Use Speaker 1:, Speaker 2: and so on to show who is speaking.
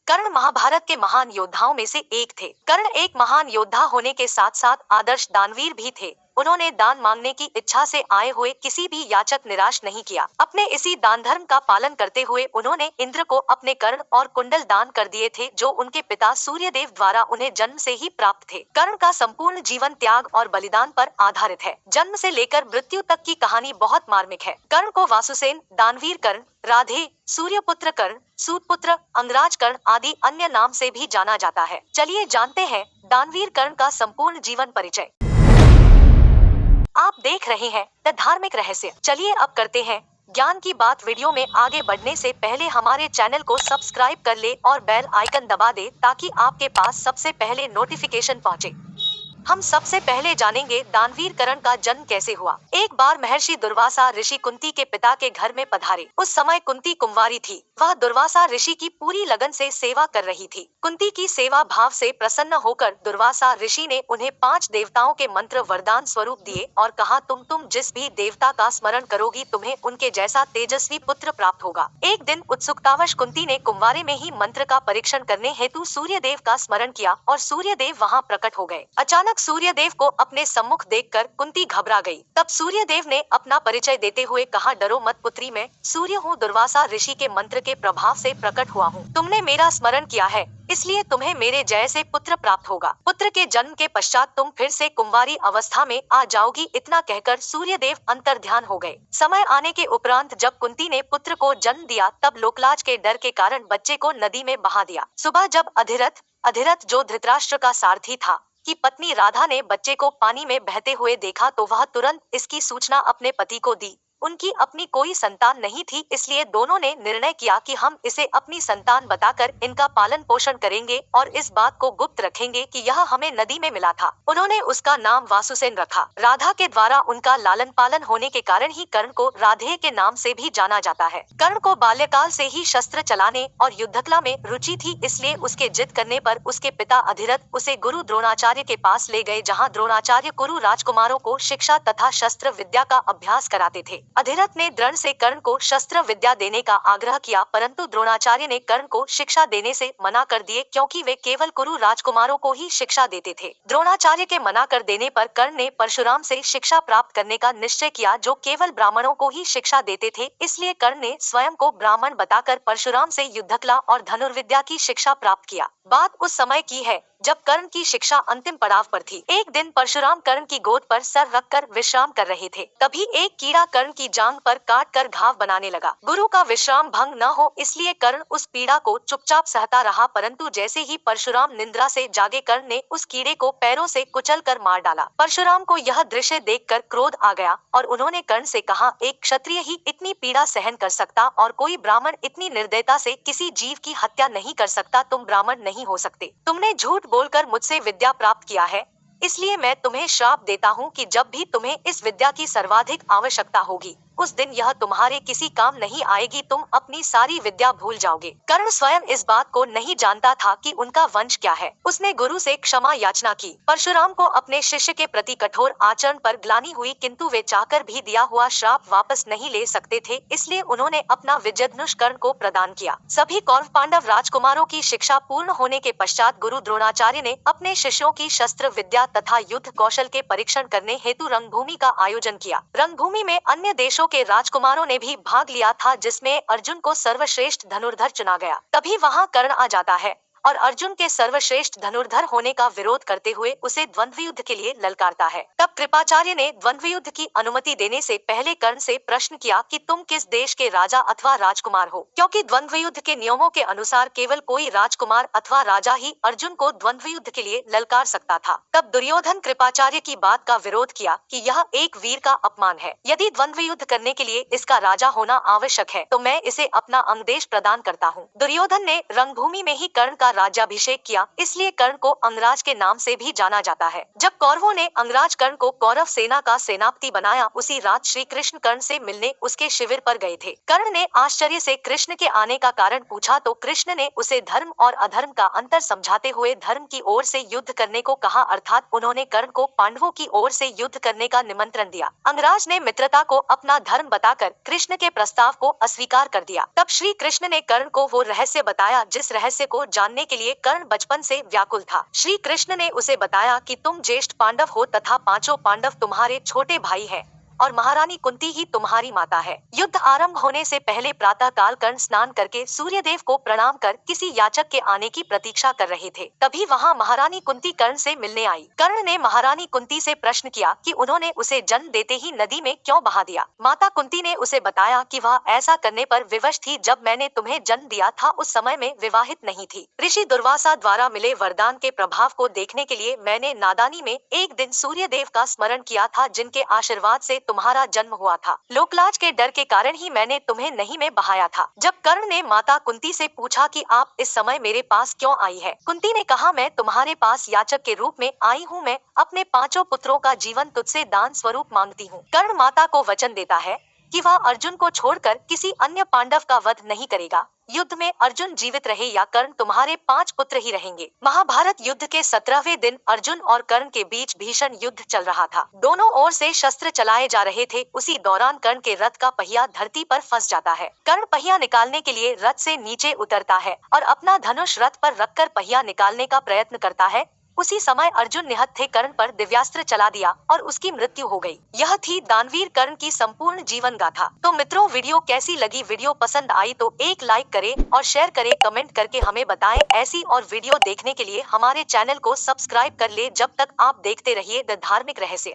Speaker 1: कर्ण महाभारत के महान योद्धाओं में से एक थे। कर्ण एक महान योद्धा होने के साथ साथ आदर्श दानवीर भी थे। उन्होंने दान मांगने की इच्छा से आए हुए किसी भी याचक निराश नहीं किया। अपने इसी दान धर्म का पालन करते हुए उन्होंने इंद्र को अपने कर्ण और कुंडल दान कर दिए थे, जो उनके पिता सूर्यदेव द्वारा उन्हें जन्म से ही प्राप्त थे। कर्ण का संपूर्ण जीवन त्याग और बलिदान पर आधारित है। जन्म से लेकर मृत्यु तक की कहानी बहुत मार्मिक है। कर्ण को वासुसेन, दानवीर कर्ण, राधे, सूर्यपुत्र कर्ण, सूतपुत्र, अंगराज कर्ण आदि अन्य नाम से भी जाना जाता है। चलिए जानते हैं दानवीर कर्ण का संपूर्ण जीवन परिचय। आप देख रहे हैं द धार्मिक रहस्य। चलिए अब करते हैं ज्ञान की बात। वीडियो में आगे बढ़ने से पहले हमारे चैनल को सब्सक्राइब कर ले और बेल आइकन दबा दे ताकि आपके पास सबसे पहले नोटिफिकेशन पहुंचे। हम सबसे पहले जानेंगे दानवीर कर्ण का जन्म कैसे हुआ। एक बार महर्षि दुर्वासा ऋषि कुंती के पिता के घर में पधारे। उस समय कुंती कुंवारी थी। वह दुर्वासा ऋषि की पूरी लगन से सेवा कर रही थी। कुंती की सेवा भाव से प्रसन्न होकर दुर्वासा ऋषि ने उन्हें 5 देवताओं के मंत्र वरदान स्वरूप दिए और कहा, तुम जिस भी देवता का स्मरण करोगी तुम्हें उनके जैसा तेजस्वी पुत्र प्राप्त होगा। एक दिन उत्सुकतावश कुंती ने कुंवारे में ही मंत्र का परीक्षण करने हेतु सूर्यदेव का स्मरण किया और सूर्यदेव वहां प्रकट हो गए। अचानक सूर्यदेव को अपने सम्मुख देखकर कुंती घबरा गई। तब सूर्यदेव ने अपना परिचय देते हुए कहा, डरो मत पुत्री, मैं सूर्य हूँ, दुर्वासा ऋषि के मंत्र के प्रभाव से प्रकट हुआ हूँ। तुमने मेरा स्मरण किया है, इसलिए तुम्हें मेरे जैसे पुत्र प्राप्त होगा। पुत्र के जन्म के पश्चात तुम फिर से कुंवारी अवस्था में आ जाओगी। इतना कहकर सूर्यदेव अंतर्ध्यान हो गए। समय आने के उपरांत जब कुंती ने पुत्र को जन्म दिया तब लोकलाज के डर के कारण बच्चे को नदी में बहा दिया। सुबह जब अधिरथ जो धृतराष्ट्र का सारथी था की पत्नी राधा ने बच्चे को पानी में बहते हुए देखा तो वह तुरंत इसकी सूचना अपने पति को दी। उनकी अपनी कोई संतान नहीं थी, इसलिए दोनों ने निर्णय किया कि हम इसे अपनी संतान बताकर इनका पालन पोषण करेंगे और इस बात को गुप्त रखेंगे कि यह हमें नदी में मिला था। उन्होंने उसका नाम वासुसेन रखा। राधा के द्वारा उनका लालन पालन होने के कारण ही कर्ण को राधे के नाम से भी जाना जाता है। कर्ण को बाल्यकाल से ही शस्त्र चलाने और युद्धकला में रुचि थी, इसलिए उसके जिद करने पर उसके पिता अधिरथ उसे गुरु द्रोणाचार्य के पास ले गए, जहाँ द्रोणाचार्य कुरु राजकुमारों को शिक्षा तथा शस्त्र विद्या का अभ्यास कराते थे। अधिरथ ने दृढ़ से कर्ण को शस्त्र विद्या देने का आग्रह किया, परंतु द्रोणाचार्य ने कर्ण को शिक्षा देने से मना कर दिए, क्योंकि वे केवल कुरु राजकुमारों को ही शिक्षा देते थे। द्रोणाचार्य के मना कर देने पर कर्ण ने परशुराम से शिक्षा प्राप्त करने का निश्चय किया, जो केवल ब्राह्मणों को ही शिक्षा देते थे। इसलिए कर्ण ने स्वयं को ब्राह्मण बताकर परशुराम से युद्धकला और धनुर्विद्या की शिक्षा प्राप्त किया। बात उस समय की है जब कर्ण की शिक्षा अंतिम पड़ाव पर थी। एक दिन परशुराम कर्ण की गोद पर सर रखकर विश्राम कर रहे थे। तभी एक कीड़ा कर्ण की जांघ पर काट कर घाव बनाने लगा। गुरु का विश्राम भंग न हो इसलिए कर्ण उस पीड़ा को चुपचाप सहता रहा, परंतु जैसे ही परशुराम निद्रा से जागे कर्ण ने उस कीड़े को पैरों से कुचल कर मार डाला। परशुराम को यह दृश्य देखकर क्रोध आ गया और उन्होंने कर्ण से कहा, एक क्षत्रिय ही इतनी पीड़ा सहन कर सकता और कोई ब्राह्मण इतनी निर्दयता से किसी जीव की हत्या नहीं कर सकता। तुम ब्राह्मण नहीं हो सकते। तुमने झूठ बोलकर मुझसे विद्या प्राप्त किया है, इसलिए मैं तुम्हें श्राप देता हूँ कि जब भी तुम्हें इस विद्या की सर्वाधिक आवश्यकता होगी उस दिन यह तुम्हारे किसी काम नहीं आएगी। तुम अपनी सारी विद्या भूल जाओगे। कर्ण स्वयं इस बात को नहीं जानता था कि उनका वंश क्या है। उसने गुरु से क्षमा याचना की। परशुराम को अपने शिष्य के प्रति कठोर आचरण पर ग्लानि हुई, किंतु वे चाहकर भी दिया हुआ श्राप वापस नहीं ले सकते थे, इसलिए उन्होंने अपना विजयधनुष कर्ण को प्रदान किया। सभी कौरव पांडव राजकुमारों की शिक्षा पूर्ण होने के पश्चात गुरु द्रोणाचार्य ने अपने शिष्यों की शस्त्र विद्या तथा युद्ध कौशल के परीक्षण करने हेतु रंगभूमि का आयोजन किया। रंगभूमि में अन्य देशों के राजकुमारों ने भी भाग लिया था, जिसमें अर्जुन को सर्वश्रेष्ठ धनुर्धर चुना गया। तभी वहां कर्ण आ जाता है और अर्जुन के सर्वश्रेष्ठ धनुर्धर होने का विरोध करते हुए उसे द्वंद्व युद्ध के लिए ललकारता है। तब कृपाचार्य ने द्वंद्व युद्ध की अनुमति देने से पहले कर्ण से प्रश्न किया कि तुम किस देश के राजा अथवा राजकुमार हो, क्योंकि द्वंद्व युद्ध के नियमों के अनुसार केवल कोई राजकुमार अथवा राजा ही अर्जुन को द्वंद्व युद्ध के लिए ललकार सकता था। तब दुर्योधन कृपाचार्य की बात का विरोध किया कि यह एक वीर का अपमान है। यदि द्वंद्व युद्ध करने के लिए इसका राजा होना आवश्यक है तो मैं इसे अपना अंगदेश प्रदान करता हूँ। दुर्योधन ने रंगभूमि में ही कर्ण का राज्याभिषेक किया, इसलिए कर्ण को अंगराज के नाम से भी जाना जाता है। जब कौरवों ने अंगराज कर्ण को कौरव सेना का सेनापति बनाया, उसी रात श्री कृष्ण कर्ण से मिलने उसके शिविर पर गए थे। कर्ण ने आश्चर्य से कृष्ण के आने का कारण पूछा तो कृष्ण ने उसे धर्म और अधर्म का अंतर समझाते हुए धर्म की ओर से युद्ध करने को कहा, अर्थात उन्होंने कर्ण को पांडवों की ओर से युद्ध करने का निमंत्रण दिया। अंगराज ने मित्रता को अपना धर्म बताकर कृष्ण के प्रस्ताव को अस्वीकार कर दिया। तब श्री कृष्ण ने कर्ण को वो रहस्य बताया जिस रहस्य को जानने के लिए कर्ण बचपन से व्याकुल था। श्री कृष्ण ने उसे बताया कि तुम ज्येष्ठ पांडव हो तथा पांचों पांडव तुम्हारे छोटे भाई हैं और महारानी कुंती ही तुम्हारी माता है। युद्ध आरंभ होने से पहले प्रातः काल कर्ण स्नान करके सूर्य देव को प्रणाम कर किसी याचक के आने की प्रतीक्षा कर रहे थे। तभी वहां महारानी कुंती कर्ण से मिलने आई। कर्ण ने महारानी कुंती से प्रश्न किया कि उन्होंने उसे जन्म देते ही नदी में क्यों बहा दिया। माता कुंती ने उसे बताया कि वह ऐसा करने पर विवश थी, जब मैंने तुम्हें जन्म दिया था उस समय में विवाहित नहीं थी। ऋषि दुर्वासा द्वारा मिले वरदान के प्रभाव को देखने के लिए मैंने नादानी में एक दिन सूर्य देव का स्मरण किया था, जिनके आशीर्वाद से तुम्हारा जन्म हुआ था। लोकलाज के डर के कारण ही मैंने तुम्हें नदी में बहाया था। जब कर्ण ने माता कुंती से पूछा कि आप इस समय मेरे पास क्यों आई है, कुंती ने कहा, मैं तुम्हारे पास याचक के रूप में आई हूँ। मैं अपने पांचों पुत्रों का जीवन तुझसे दान स्वरूप मांगती हूँ। कर्ण माता को वचन देता है कि वह अर्जुन को छोड़कर किसी अन्य पांडव का वध नहीं करेगा। युद्ध में अर्जुन जीवित रहे या कर्ण, तुम्हारे 5 पुत्र ही रहेंगे। महाभारत युद्ध के 17वें दिन अर्जुन और कर्ण के बीच भीषण युद्ध चल रहा था। दोनों ओर से शस्त्र चलाए जा रहे थे। उसी दौरान कर्ण के रथ का पहिया धरती पर फंस जाता है। कर्ण पहिया निकालने के लिए रथ से नीचे उतरता है और अपना धनुष रथ पर रखकर पहिया निकालने का प्रयत्न करता है। उसी समय अर्जुन निहत्थे कर्ण पर दिव्यास्त्र चला दिया और उसकी मृत्यु हो गई। यह थी दानवीर कर्ण की संपूर्ण जीवन गाथा। तो मित्रों, वीडियो कैसी लगी? वीडियो पसंद आई तो एक लाइक करें और शेयर करें, कमेंट करके हमें बताएं। ऐसी और वीडियो देखने के लिए हमारे चैनल को सब्सक्राइब कर ले। जब तक आप देखते रहिए द धार्मिक रहस्य।